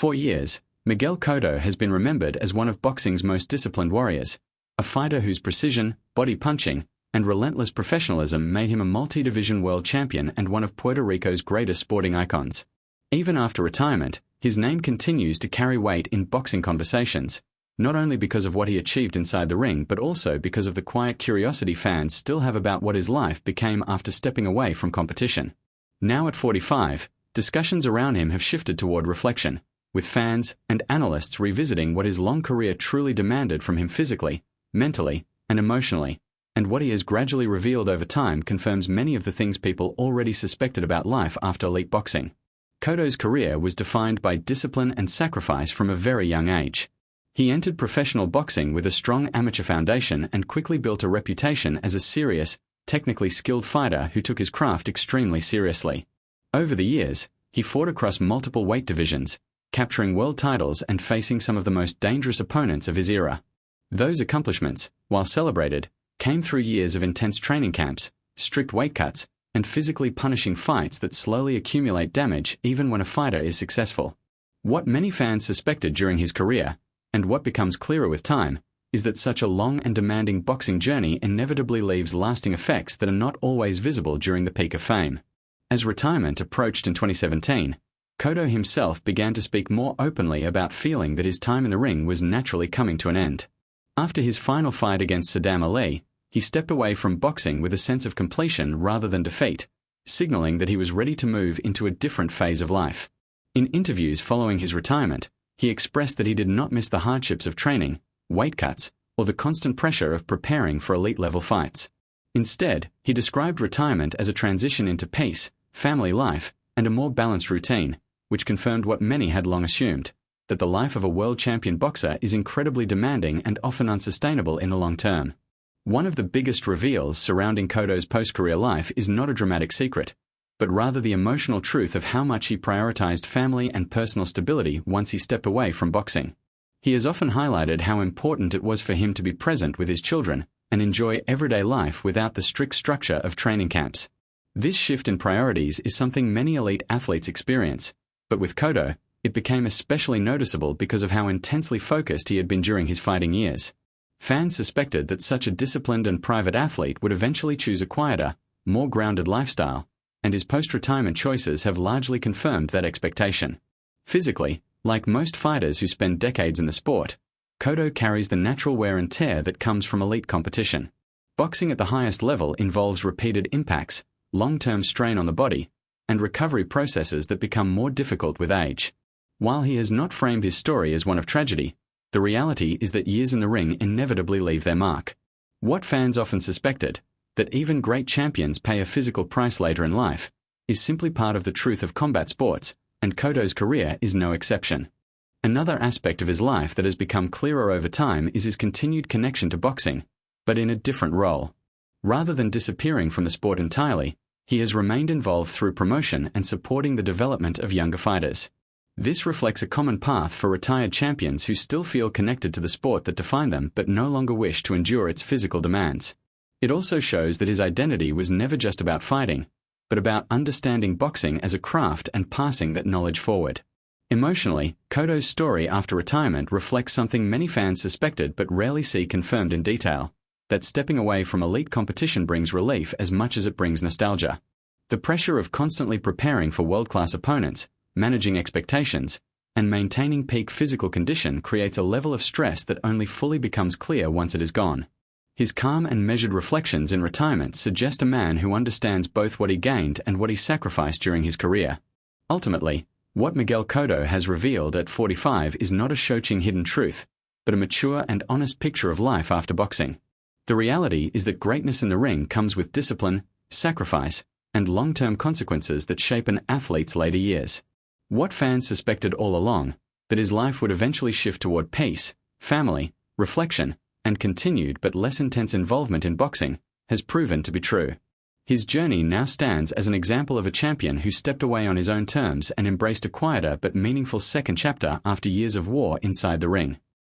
For years, Miguel Cotto has been remembered as one of boxing's most disciplined warriors, a fighter whose precision, body punching, and relentless professionalism made him a multi-division world champion and one of Puerto Rico's greatest sporting icons. Even after retirement, his name continues to carry weight in boxing conversations, not only because of what he achieved inside the ring but also because of the quiet curiosity fans still have about what his life became after stepping away from competition. Now at 45, discussions around him have shifted toward reflection, with fans and analysts revisiting what his long career truly demanded from him physically, mentally, and emotionally, and what he has gradually revealed over time confirms many of the things people already suspected about life after elite boxing. Cotto's career was defined by discipline and sacrifice from a very young age. He entered professional boxing with a strong amateur foundation and quickly built a reputation as a serious, technically skilled fighter who took his craft extremely seriously. Over the years, he fought across multiple weight divisions, capturing world titles and facing some of the most dangerous opponents of his era. Those accomplishments, while celebrated, came through years of intense training camps, strict weight cuts, and physically punishing fights that slowly accumulate damage even when a fighter is successful. What many fans suspected during his career, and what becomes clearer with time, is that such a long and demanding boxing journey inevitably leaves lasting effects that are not always visible during the peak of fame. As retirement approached in 2017, Cotto himself began to speak more openly about feeling that his time in the ring was naturally coming to an end. After his final fight against Saddam Ali, he stepped away from boxing with a sense of completion rather than defeat, signaling that he was ready to move into a different phase of life. In interviews following his retirement, he expressed that he did not miss the hardships of training, weight cuts, or the constant pressure of preparing for elite-level fights. Instead, he described retirement as a transition into peace, family life, and a more balanced routine, which confirmed what many had long assumed, that the life of a world champion boxer is incredibly demanding and often unsustainable in the long term. One of the biggest reveals surrounding Cotto's post-career life is not a dramatic secret, but rather the emotional truth of how much he prioritized family and personal stability once he stepped away from boxing. He has often highlighted how important it was for him to be present with his children and enjoy everyday life without the strict structure of training camps. This shift in priorities is something many elite athletes experience, but with Cotto, it became especially noticeable because of how intensely focused he had been during his fighting years. Fans suspected that such a disciplined and private athlete would eventually choose a quieter, more grounded lifestyle, and his post-retirement choices have largely confirmed that expectation. Physically, like most fighters who spend decades in the sport, Cotto carries the natural wear and tear that comes from elite competition. Boxing at the highest level involves repeated impacts, long-term strain on the body, and recovery processes that become more difficult with age. While he has not framed his story as one of tragedy, the reality is that years in the ring inevitably leave their mark. What fans often suspected, that even great champions pay a physical price later in life, is simply part of the truth of combat sports, and Cotto's career is no exception. Another aspect of his life that has become clearer over time is his continued connection to boxing, but in a different role. Rather than disappearing from the sport entirely, he has remained involved through promotion and supporting the development of younger fighters. This reflects a common path for retired champions who still feel connected to the sport that defined them but no longer wish to endure its physical demands. It also shows that his identity was never just about fighting, but about understanding boxing as a craft and passing that knowledge forward. Emotionally, Cotto's story after retirement reflects something many fans suspected but rarely see confirmed in detail, that stepping away from elite competition brings relief as much as it brings nostalgia. The pressure of constantly preparing for world-class opponents, managing expectations, and maintaining peak physical condition creates a level of stress that only fully becomes clear once it is gone. His calm and measured reflections in retirement suggest a man who understands both what he gained and what he sacrificed during his career. Ultimately, what Miguel Cotto has revealed at 45 is not a shoching hidden truth, but a mature and honest picture of life after boxing. The reality is that greatness in the ring comes with discipline, sacrifice, and long-term consequences that shape an athlete's later years. What fans suspected all along, that his life would eventually shift toward peace, family, reflection, and continued but less intense involvement in boxing, has proven to be true. His journey now stands as an example of a champion who stepped away on his own terms and embraced a quieter but meaningful second chapter after years of war inside the ring.